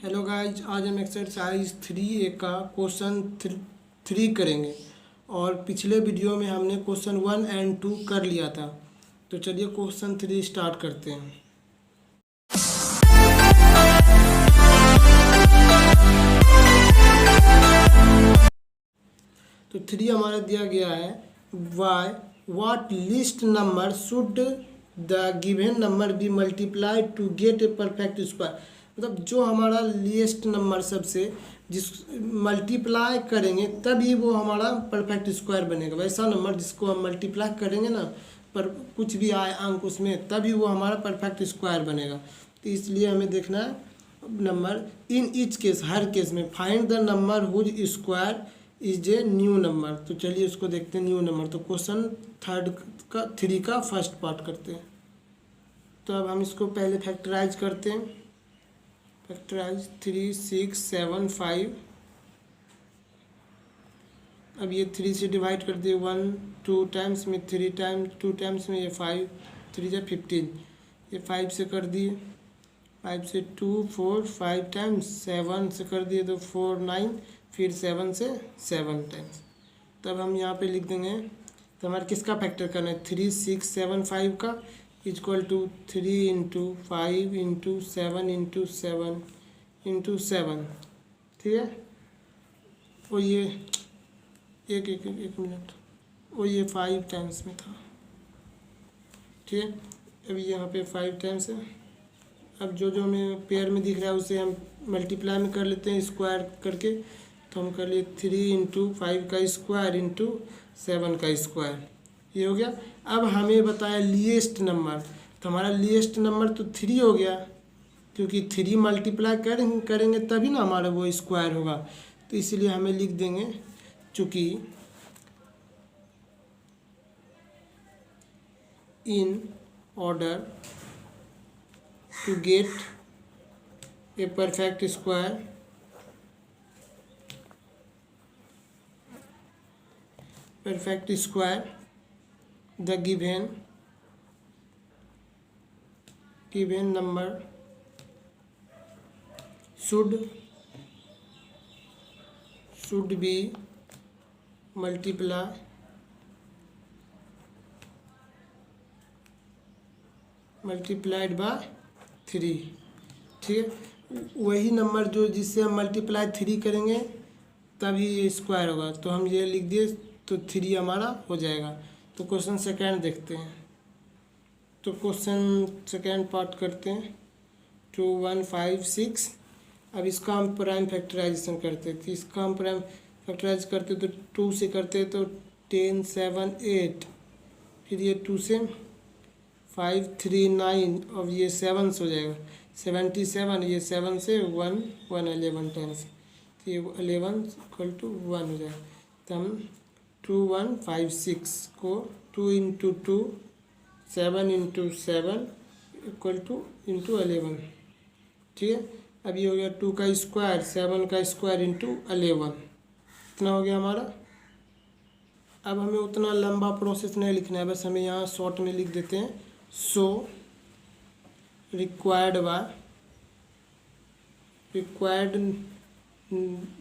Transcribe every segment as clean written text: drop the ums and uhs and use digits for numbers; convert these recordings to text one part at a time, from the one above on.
Hello guys, आज हम exercise 3A का क्वेश्चन 3 करेंगे। और पिछले वीडियो में हमने क्वेश्चन 1 एंड 2 कर लिया था। तो चलिए क्वेश्चन 3 स्टार्ट करते हैं। तो 3 हमारा दिया गया है, why what least number should the given number be multiplied to get a perfect square. मतलब जो हमारा लिस्ट नंबर सबसे जिस मल्टीप्लाई करेंगे तभी वो हमारा परफेक्ट स्क्वायर बनेगा। वैसा नंबर जिसको हम मल्टीप्लाई करेंगे ना, पर कुछ भी आए अंक उसमें, तभी वो हमारा परफेक्ट स्क्वायर बनेगा। तो इसलिए हमें देखना है नंबर इन ईच केस, हर केस में find the number whose square is a new number. तो चलिए उसको देखते हैं, न्यू नंबर। तो क्वेश्चन 3 का फर्स्ट पार्ट करते हैं। तो अब हम इसको पहले फैक्टराइज करते हैं। फैक्टराइज 3, 6, 7, 5। अब ये 3 से डिवाइड कर दिए, 1 2 टाइम्स में, 3 टाइम्स 2 टाइम्स में, ये 5 3 जा 15। ये 5 से कर दिए, 5 से 2 4 5 टाइम्स, 7 से कर दिए तो 4 9, फिर 7 से 7 टाइम्स। तब हम यहाँ पे लिख देंगे, तो हमारे किसका फैक्टर करना है, 3 6 7 5 का, equal to 3 into 5 into 7 into 7 into 7। ठीक है। और ये एक मिनट, और ये 5 टाइम्स में था। ठीक है। अब यहाँ पे 5 टाइम्स है। अब जो जो हमें पेयर में दिख रहा है उसे हम मल्टीप्लाई में कर लेते हैं स्क्वायर करके। तो हम कर लिए 3 इंटू 5 का स्क्वायर इंटू 7 का स्क्वायर, ये हो गया। अब हमें बताया लीस्ट नंबर, तो हमारा लीस्ट नंबर तो 3 हो गया, क्योंकि 3 मल्टीप्लाई करेंगे तभी ना हमारा वो स्क्वायर होगा। तो इसलिए हमें लिख देंगे, चूँकि in order to get a perfect square, the given number should be multiplied by 3। ठीक है। वही नंबर जो जिससे हम मल्टीप्लाई 3 करेंगे तभी ये स्क्वायर होगा। तो हम ये लिख दिए, तो 3 हमारा हो जाएगा। तो क्वेश्चन सेकेंड देखते हैं। तो क्वेश्चन सेकेंड पार्ट करते हैं, 2 1 5 6। अब इसका हम प्राइम फैक्टराइजेशन करते थे, इसका हम प्राइम फैक्टराइज करते तो 2 से करते तो 10 7 8, फिर ये 2 से 5 3 9, अब ये 7 से हो जाएगा 77, ये 7 से 1 1 11 टाइम्स, तो ये 11 इक्वल टू 1 हो जाएगा। तो हम 2 1 5 6 को 2 into 2 7 into 7 equal two into 11। ठीक है। अब ये हो गया 2 का स्क्वायर, 7 का स्क्वायर इंटू 11, इतना हो गया हमारा। अब हमें उतना लंबा प्रोसेस नहीं लिखना है, बस हमें यहाँ शॉर्ट में लिख देते हैं। सो required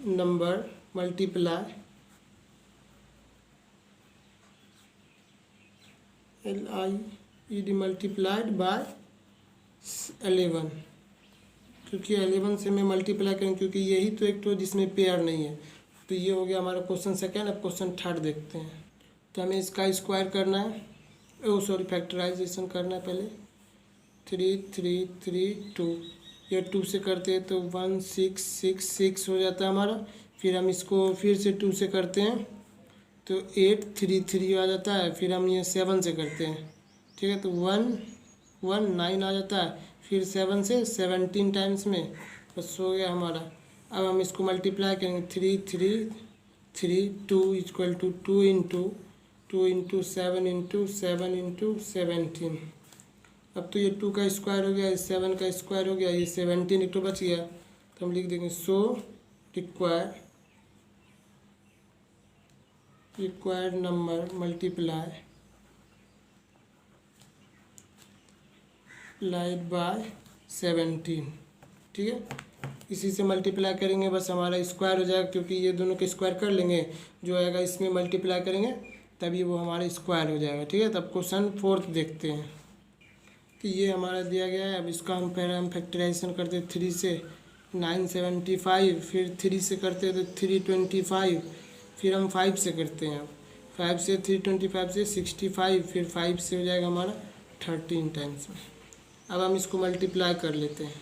number multiply LIED multiplied by 11, क्योंकि 11 से मैं मल्टीप्लाई करें, क्योंकि यही तो एक तो जिसमें पेयर नहीं है। तो ये हो गया हमारा क्वेश्चन सेकेंड। अब क्वेश्चन थर्ड देखते हैं। तो हमें इसका स्क्वायर करना है, फैक्टराइजेशन करना है पहले। 3 3 3 2, ये 2 से करते हैं तो 1 6 6 6 हो जाता है हमारा। फिर हम इसको फिर से 2 से करते हैं तो 8 3 3 आ जाता है। फिर हम ये 7 से करते हैं, ठीक है, तो 1 1 9 आ जाता है। फिर 7 से 17 टाइम्स में, बस हो गया हमारा। अब हम इसको मल्टीप्लाई करेंगे, 3 3 3 2 equal to 2 into 7 into 7 into 17। अब तो ये 2 का स्क्वायर हो गया, ये 7 का स्क्वायर हो गया, ये 17 एक तो बच गया। तो हम लिख देंगे so required number multiply by 17। ठीक है। इसी से मल्टीप्लाई करेंगे, बस हमारा स्क्वायर हो जाएगा, क्योंकि ये दोनों के स्क्वायर कर लेंगे, जो आएगा इसमें मल्टीप्लाई करेंगे तभी वो हमारा स्क्वायर हो जाएगा। ठीक है, तब क्वेश्चन 4 देखते हैं कि ये हमारा दिया गया है। अब इसका हम पहले फैक्टराइजेशन करते हैं 3 से 975, फिर 3 से करते हैं तो 325, फिर हम 5 से करते हैं। अब 5 से 325 से 65, फिर 5 से हो जाएगा हमारा 13 टाइम्स में। अब हम इसको मल्टीप्लाई कर लेते हैं,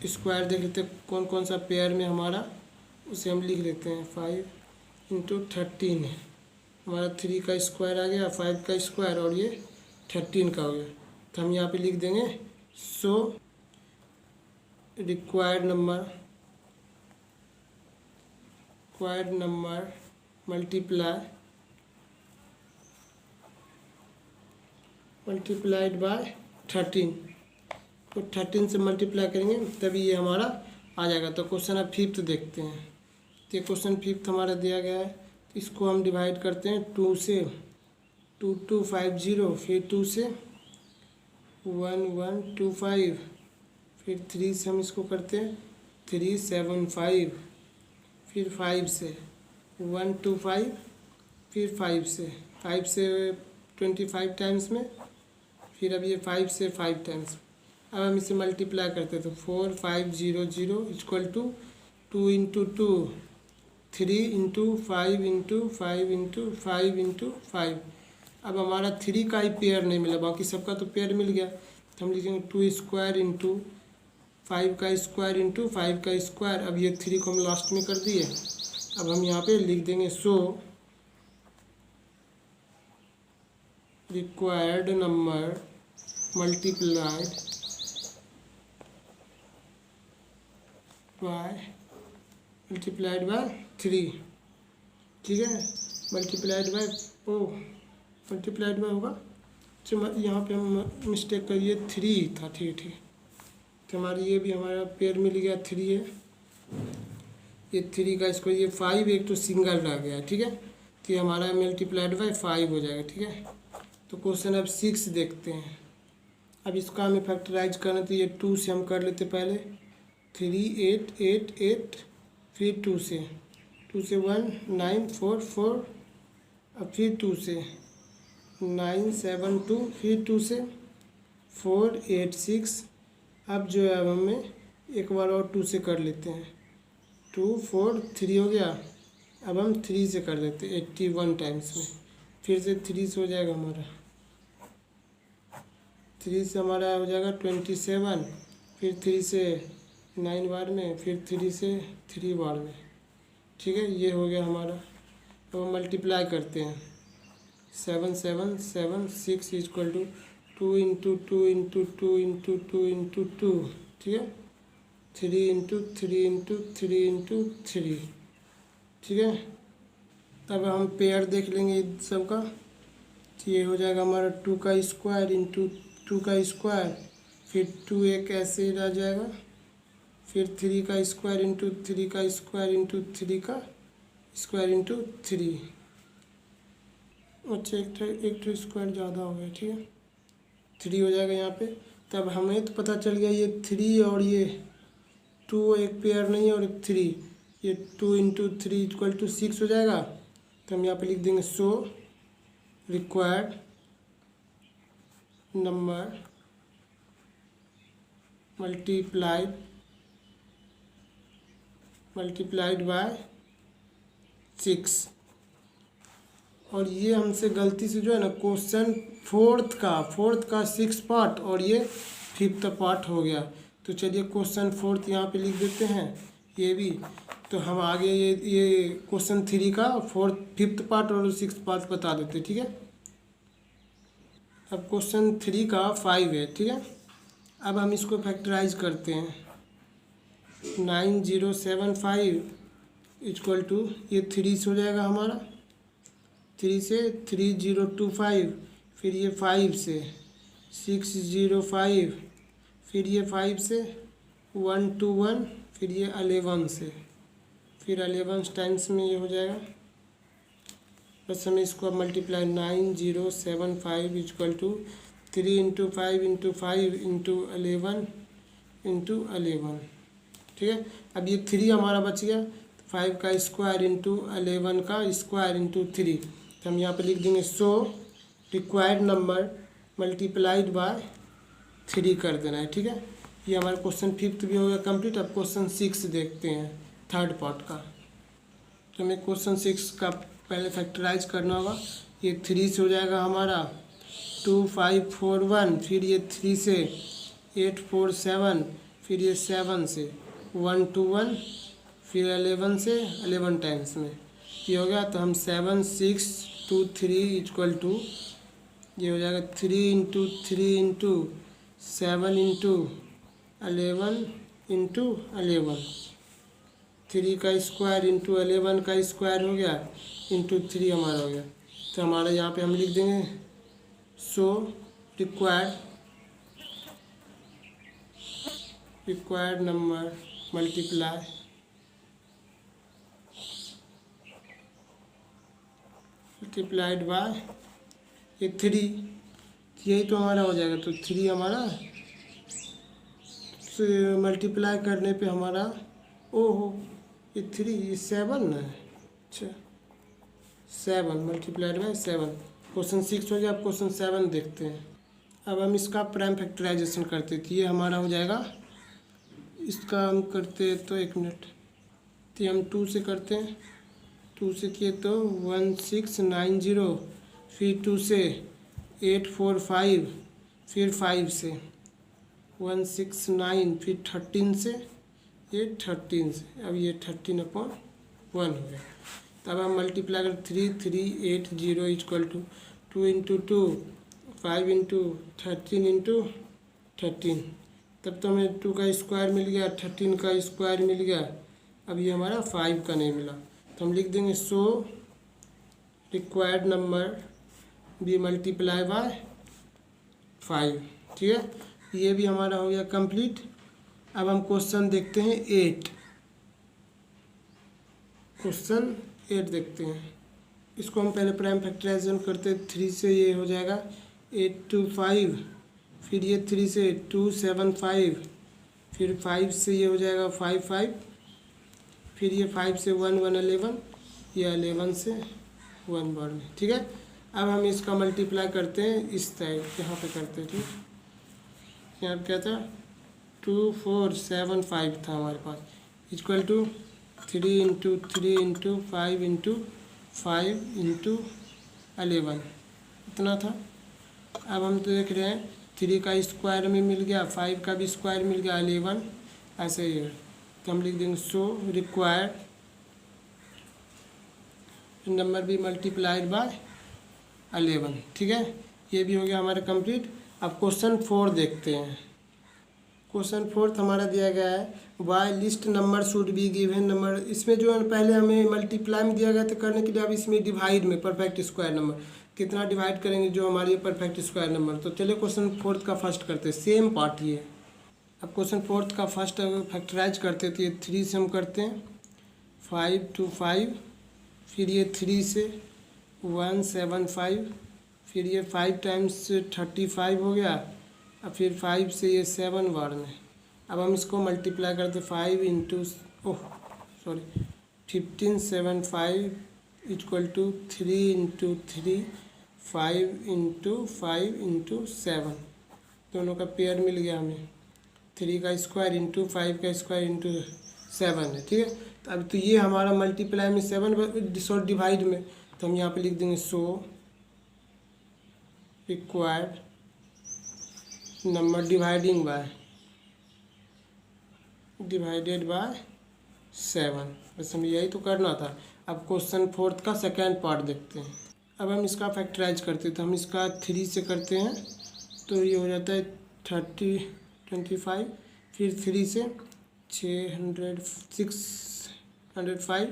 स्क्वायर देख लेते हैं कौन कौन सा पेयर में हमारा, उसे हम लिख लेते हैं। 5 इंटू 13 है हमारा, 3 का स्क्वायर आ गया, 5 का स्क्वायर और ये 13 का हो गया। तो हम यहाँ पे लिख देंगे so required number multiplied by 13, तो 13 से मल्टीप्लाई करेंगे तभी ये हमारा आ जाएगा। तो क्वेश्चन अब 5th देखते हैं। तो ये क्वेश्चन 5th हमारा दिया गया है, तो इसको हम डिवाइड करते हैं 2 से, 2250, फिर 2 से 1125, फिर 3 से हम इसको करते हैं 375, फिर 5 से 125, फिर 5 से 25 टाइम्स में, फिर अब ये 5 से 5 टाइम्स। अब हम इसे मल्टीप्लाई करते हैं तो 4500 equal to 2 into 2 3 into 5 into 5 into 5 into 5। अब हमारा 3 का ही पेयर नहीं मिला, बाकी सबका तो पेयर मिल गया। तो हम लिखेंगे 2 स्क्वायर इंटू 5 का स्क्वायर इंटू 5 का स्क्वायर। अब ये 3 को हम लास्ट में कर दिए। अब हम यहाँ पे लिख देंगे so required number multiplied by 3। ठीक है, मल्टीप्लाइड बाय होगा। तो यहाँ पे हम मिस्टेक करिए, 3 था। ठीक है, तो हमारी ये भी हमारा पेयर मिल गया, 3 है। ये 3 का स्क्वायर, ये 5 एक तो सिंगल रह गया। ठीक है, तो ये हमारा मल्टीप्लाइड बाय 5 हो जाएगा। ठीक है, तो क्वेश्चन अब 6 देखते हैं। अब इसका हमें फैक्टराइज करना, तो ये 2 से हम कर लेते पहले, 3 8 8 8, फिर 2 से 1944, अब फिर 2 से 972, फिर 2 से 486। अब जो है अब हमें एक बार और 2 से कर लेते हैं, 2 4 3 हो गया। अब हम 3 से कर देते हैं 81 टाइम्स में, फिर से 3 से हो जाएगा हमारा, 3 से हमारा हो जाएगा 27, फिर 3 से 9 बार में, फिर 3 से 3 बार में। ठीक है, ये हो गया हमारा। अब हम मल्टीप्लाई करते हैं, 7 7 7 6 equal to 2 into 2 into 2 into 2 into 2। ठीक है, 3 इंटू 3 इंटू 3 इंटू 3। ठीक है, अब हम पेयर देख लेंगे सबका। तो ये हो जाएगा हमारा 2 का स्क्वायर इंटू 2 का स्क्वायर, फिर 2 एक ऐसे ही रह जाएगा, फिर 3 का स्क्वायर इंटू 3 का स्क्वायर इंटू 3 का स्क्वायर इंटू 3। अच्छा, एक तो स्क्वायर ज़्यादा हो गया। ठीक है, 3 हो जाएगा यहाँ पे। तब हमें तो पता चल गया ये 3 और ये 2 एक पेयर नहीं है, और 3, ये 2 इंटू 3 इक्वल टू 6 हो जाएगा। तो हम यहाँ पे लिख देंगे so required number multiplied by 6। और ये हमसे गलती से जो है ना क्वेश्चन 4th का 6 पार्ट और ये 5th पार्ट हो गया। तो चलिए क्वेश्चन 4th यहाँ पे लिख देते हैं ये भी। तो हम आगे ये क्वेश्चन 3 का 5th पार्ट और 6th पार्ट बता देते। ठीक है, अब क्वेश्चन 3 का 5 है। ठीक है, अब हम इसको फैक्टराइज करते हैं, 9075 इक्वल टू ये 3 से हो जाएगा हमारा, 3 से 3025, फिर ये 5 से 605, फिर ये 5 से 121, फिर ये 11 से, फिर 11 टाइम्स में ये हो जाएगा। बस हमें इसको अब multiply 9075 equal to 3 into 5 into 5 into 11 into 11। ठीक है। अब ये 3 हमारा बच गया, 5 का स्क्वायर इंटू 11 का स्क्वायर इंटू 3, तो हम यहाँ पे लिख देंगे so required number multiplied by 3 कर देना है, ठीक है। ये हमारा क्वेश्चन 5 भी हो गया कंप्लीट। अब क्वेश्चन 6 देखते हैं, थर्ड पार्ट का। तो हमें क्वेश्चन 6 का पहले फैक्टराइज करना होगा। ये 3 से हो जाएगा हमारा 2 5 4 1, फिर ये 3 से 8 4 7, फिर ये 7 से 1 2 1, फिर 11 से 11 टाइम्स में ये हो गया। तो हम 7 6 2 3 इक्वल टू ये हो जाएगा 3 इंटू 3 इंटू 7 इंटू 11 इंटू 11, 3 का स्क्वायर इंटू 11 का स्क्वायर हो गया इंटू 3 हमारा हो गया। तो हमारा यहाँ पे हम लिख देंगे so required number multiplied by ये 3, यही तो हमारा हो जाएगा। तो 3 हमारा मल्टीप्लाई करने पे हमारा ओहो ये 3 ये 7 ना है, अच्छा 7 मल्टीप्लाइड बाय 7। क्वेश्चन 6 हो गया। अब क्वेश्चन 7 देखते हैं। अब हम इसका प्राइम फैक्टराइजेशन करते थे, ये हमारा हो जाएगा। इसका हम करते हैं तो 1 मिनट, तो हम 2 से करते हैं। 2 से किए तो 1690, फिर 2 से 845, फिर 5 से 169, फिर 13 से ये 13 से, अब ये 13/1 हो गया। तब हम मल्टीप्लाई कर 3 3 8 0 equal to 2 into 2 5 into 13 into 13। तब तो हमें 2 का स्क्वायर मिल गया, 13 का स्क्वायर मिल गया। अब ये हमारा 5 का नहीं मिला, तो हम लिख देंगे so required number be multiply by 5, ठीक है। ये भी हमारा हो गया कंप्लीट। अब हम क्वेश्चन देखते हैं 8, क्वेश्चन 8 देखते हैं। इसको हम पहले प्राइम फैक्टराइजेशन करते हैं। 3 से ये हो जाएगा 8 2 5, फिर ये 3 से 2 7 5, फिर 5 से ये हो जाएगा 5 5, फिर ये 5 से 1 1 11, ये 11 से 1 बार में, ठीक है। अब हम इसका मल्टीप्लाई करते हैं इस साइड, यहाँ पे करते हैं, ठीक। यहाँ पे क्या था 2 4 7 5 था हमारे पास, equal to 3 into 3 into 5 into 5 into 11, इतना था। अब हम तो देख रहे हैं 3 का स्क्वायर में मिल गया, 5 का भी स्क्वायर मिल गया, 11 ऐसे ही है। तो हम लिख देंगे सो रिक्वायर्ड नंबर भी मल्टीप्लाइड बाय 11, ठीक है। ये भी हो गया हमारा कंप्लीट। अब क्वेश्चन 4 देखते हैं। क्वेश्चन 4 हमारा दिया गया है why least number should be given number. इसमें जो है पहले हमें मल्टीप्लाई में दिया गया था करने के लिए, अब इसमें डिवाइड में परफेक्ट स्क्वायर नंबर कितना डिवाइड करेंगे जो हमारी परफेक्ट स्क्वायर नंबर। तो चलिए क्वेश्चन 4 का फर्स्ट करते हैं, सेम पार्ट ही है। अब क्वेश्चन 4 का फर्स्ट फैक्टराइज करते थे, 3 से हम करते हैं 5 2 5, फिर ये 3 से 1 7 5, फिर ये 5 टाइम्स 35 हो गया, अब फिर 5 से ये 7 बार में। अब हम इसको मल्टीप्लाई करते 5 into 15 7 5 equal to 3 into 3 5 into 5 into 7, दोनों का पेयर मिल गया हमें। 3 का स्क्वायर इंटू 5 का स्क्वायर इंटू 7 है, ठीक है। तो अब तो ये हमारा मल्टीप्लाई में 7 डिवाइड में, तो हम यहाँ पे लिख देंगे so required number divided by 7, बस हमें यही तो करना था। अब क्वेश्चन 4 का सेकेंड पार्ट देखते हैं। अब हम इसका फैक्टराइज करते हैं, तो हम इसका 3 से करते हैं, तो ये हो जाता है 25, फिर 3 से 605,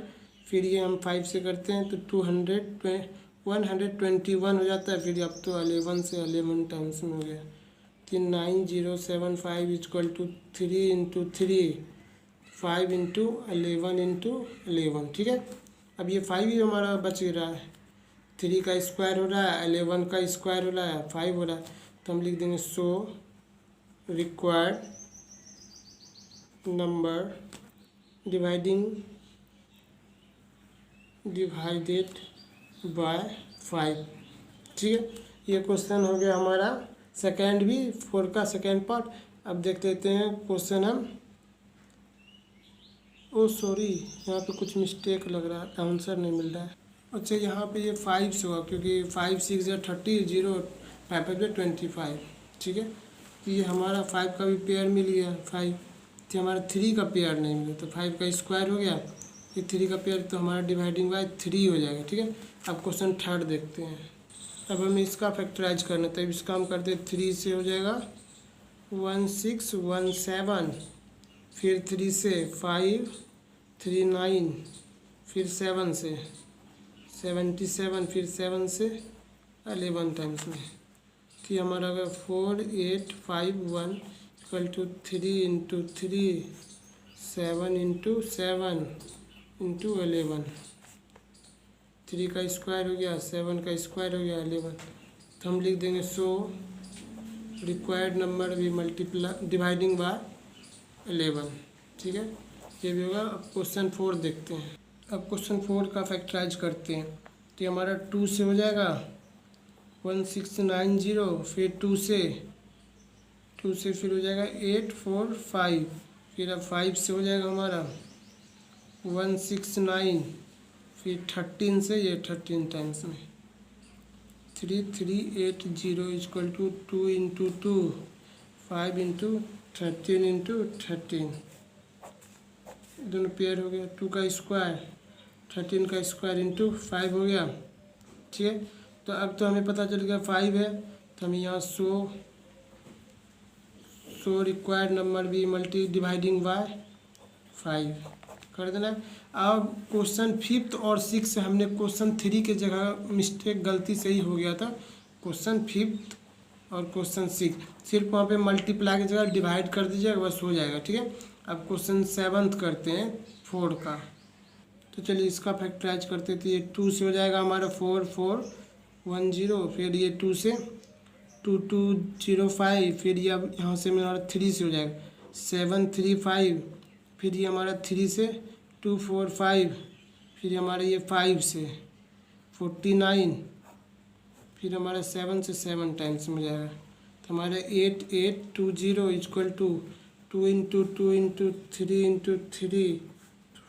फिर ये हम 5 से करते हैं तो 121 हो जाता है। फिर अब तो 11 से 11 टाइम्स में हो गया, 9075 equal to 3 into 3 5 into 11 into 11, ठीक है। अब ये 5 ही हमारा बच रहा है, 3 का स्क्वायर हो रहा है, 11 का स्क्वायर हो रहा है, 5 हो रहा है। तो हम लिख देंगे so required number divided by 5। ठीक है, ये क्वेश्चन हो गया हमारा सेकेंड भी, 4 का सेकेंड पार्ट। अब देख लेते हैं क्वेश्चन हम। ओ सॉरी, यहाँ पे कुछ मिस्टेक लग रहा है, आंसर नहीं मिल रहा है। अच्छा, यहाँ पे ये 5 से होगा, क्योंकि 5 6 या 30, 0 5 5 25। ठीक है, तो ये हमारा 5 का भी पेयर मिल गया 5, तो हमारा 3 का पेयर नहीं मिला, तो 5 का स्क्वायर हो गया, ये 3 का पेयर, तो हमारा डिवाइडिंग बाय 3 हो जाएगा। ठीक है, अब क्वेश्चन थर्ड देखते हैं। अब हमें इसका फैक्टराइज करना, तो इसका हम करते 3 से हो जाएगा 1617, फिर 3 से 5 3 9, फिर 7 से 77, फिर 7 से 11 टाइम्स में। तो हमारा अगर 4 8 5 1 equal to 3 into 3 7 into 7 into 11, 3 का स्क्वायर हो गया, 7 का स्क्वायर हो गया 11, तो हम लिख देंगे 100 रिक्वायर्ड नंबर भी मल्टीप्लाई डिवाइडिंग बाय 11। ठीक है, ये भी होगा। अब क्वेश्चन 4 देखते हैं। अब क्वेश्चन 4 का फैक्टराइज करते हैं, तो हमारा 2 से हो जाएगा 1690, फिर 2 से फिर हो जाएगा 845, फिर अब 5 से हो जाएगा हमारा 169, फिर 13 से ये 13 टाइम्स में 3380 equal to 2 into 2 5 into 13 into 13, दोनों पेयर हो गया। 2 का स्क्वायर 13 का स्क्वायर इंटू 5 हो गया। ठीक है, तो अब तो हमें पता चल गया 5 है, तो हमें यहाँ 100 रिक्वायर्ड नंबर भी मल्टी डिवाइडिंग बाय 5 कर देना। अब क्वेश्चन 5 और 6 हमने क्वेश्चन 3 के जगह मिस्टेक गलती से ही हो गया था। क्वेश्चन 5 और क्वेश्चन 6 सिर्फ वहाँ पे मल्टीप्लाई की जगह डिवाइड कर दीजिएगा, बस हो जाएगा। ठीक है, अब क्वेश्चन 7 करते हैं 4 का। तो चलिए इसका फैक्टराइज करते थे। ये 2 से हो जाएगा हमारा 4410, फिर ये 2 से 2205, फिर ये अब यहाँ से हमारा 3 से हो जाएगा 735, फिर ये हमारा 3 से 245, फिर हमारा ये 5 से 49, फिर हमारा 7 से 7 टाइम्स में जाएगा, तो हमारा 8820 equal to 2 into 2 into 3 into 3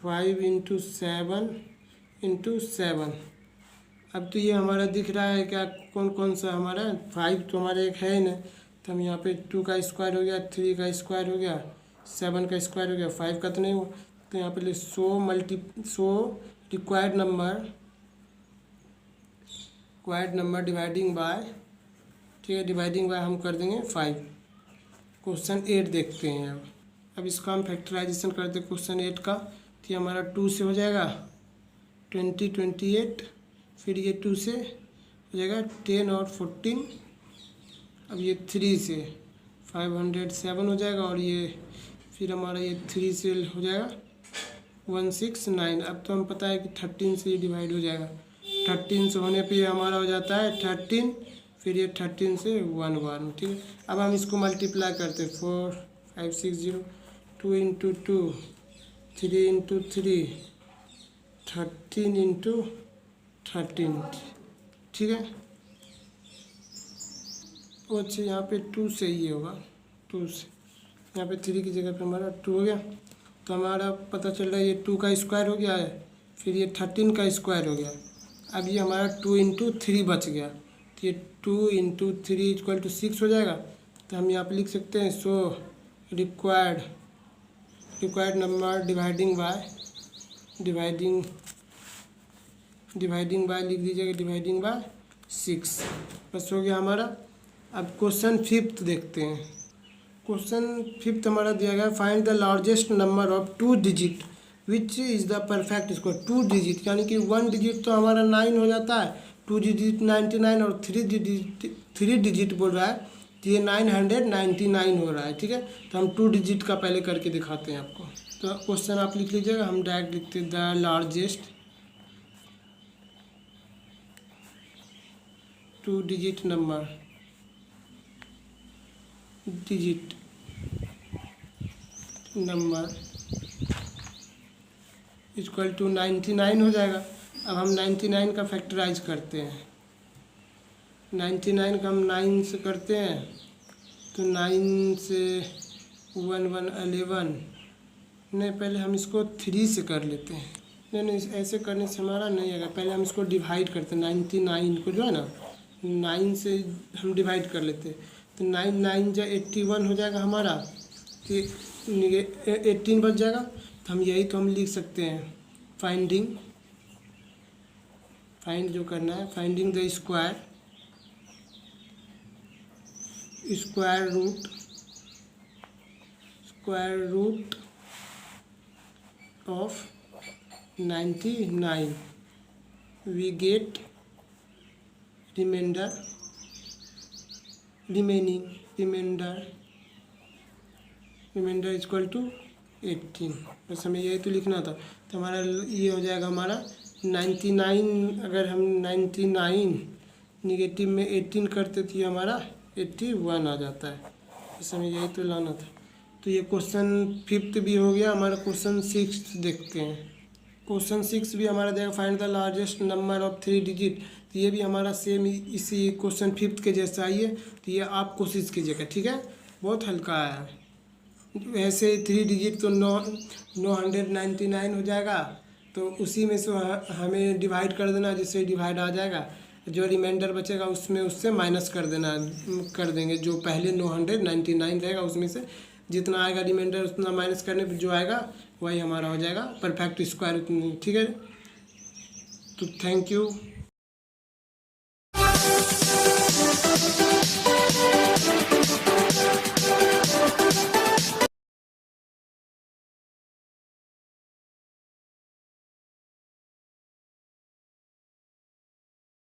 5 into 7 into 7। अब तो ये हमारा दिख रहा है क्या, कौन कौन सा हमारा 5 तो हमारा एक है ही नहीं, तो हम यहाँ पे 2 का स्क्वायर हो गया, 3 का स्क्वायर हो गया, 7 का स्क्वायर हो गया, 5 का तो नहीं हुआ, तो यहाँ पे 100 रिक्वायर्ड नंबर डिवाइडिंग बाय। ठीक है, डिवाइडिंग बाय हम कर देंगे 5। क्वेश्चन 8 देखते हैं। अब इसका हम फैक्टराइजेशन करते हैं क्वेश्चन 8 का। तो हमारा 2 से हो जाएगा 28, फिर ये 2 से हो जाएगा 10 और 14, अब ये 3 से 507 हो जाएगा, और ये फिर हमारा ये 3 से हो जाएगा 169। अब तो हम पता है कि 13 से ही डिवाइड हो जाएगा, 13 से होने पे हमारा हो जाता है 13, फिर ये 13 से 11। ठीक है, अब हम इसको मल्टीप्लाई करते 4560, 2 इंटू 2 3 इंटू 3 13 इंटू 13। ठीक है, वो अच्छा यहाँ पे 2 से ही होगा, 2 से यहाँ पे 3 की जगह पे हमारा 2 हो गया, तो हमारा पता चल रहा है ये 2 का स्क्वायर हो गया है, फिर ये 13 का स्क्वायर हो गया। अब ये हमारा 2 इंटू 3 बच गया, तो ये 2 इंटू 3 इक्वल टू 6 हो जाएगा। तो हम यहाँ पे लिख सकते हैं 100 रिक्वायर्ड नंबर डिवाइडिंग बाय लिख दीजिएगा, डिवाइडिंग बाय 6, बस हो गया हमारा। अब क्वेश्चन 5 देखते हैं। क्वेश्चन 5 हमारा दिया गया, find the largest number of 2 digit which is the perfect square. 2 digit यानी कि 1 डिजिट तो हमारा 9 हो जाता है, 2 डिजिट 99, और 3 डिजिट बोल रहा है, तो ये 999 हो रहा है। ठीक है, तो हम 2 डिजिट का पहले करके दिखाते हैं आपको। तो क्वेश्चन आप लिख लीजिएगा, हम डायरेक्ट लिखते हैं the largest 2 digit number equal to 99 हो जाएगा। अब हम 99 का फैक्टराइज करते हैं। 99 का हम 9 से करते हैं तो 9 से 1 1 11, नहीं पहले हम इसको 3 से कर लेते हैं। नहीं, ऐसे करने से हमारा नहीं आएगा। पहले हम इसको डिवाइड करते हैं, 99 को जो है ना 9 से हम डिवाइड कर लेते हैं तो 9 9 जा 81 हो जाएगा हमारा, तो 18 बच जाएगा। तो हम यही तो हम लिख सकते हैं, फाइंड जो करना है, finding the square root of 99, we get remainder equal to 18। बस हमें यही तो लिखना था। तो हमारा ये हो जाएगा हमारा 99, अगर हम 99 निगेटिव में 18 करते तो ये हमारा 81 आ जाता है। बस हमें यही तो लाना था। तो ये क्वेश्चन 5 भी हो गया। हमारा क्वेश्चन 6 देखते हैं। क्वेश्चन 6 भी हमारा देगा find the largest number of 3 digit. तो ये भी हमारा सेम इसी क्वेश्चन 5 के जैसा ही है। तो ये आप कोशिश कीजिएगा, ठीक है, बहुत हल्का है। वैसे 3 डिजिट तो 999 हो जाएगा, तो उसी में से हमें डिवाइड कर देना, जिससे डिवाइड आ जाएगा। जो रिमाइंडर बचेगा उसमें उससे माइनस कर देंगे। जो पहले 999 रहेगा उसमें से जितना आएगा रिमाइंडर उतना माइनस करने पर जो आएगा वही हमारा हो जाएगा परफेक्ट स्क्वायर, ठीक है। तो थैंक यू।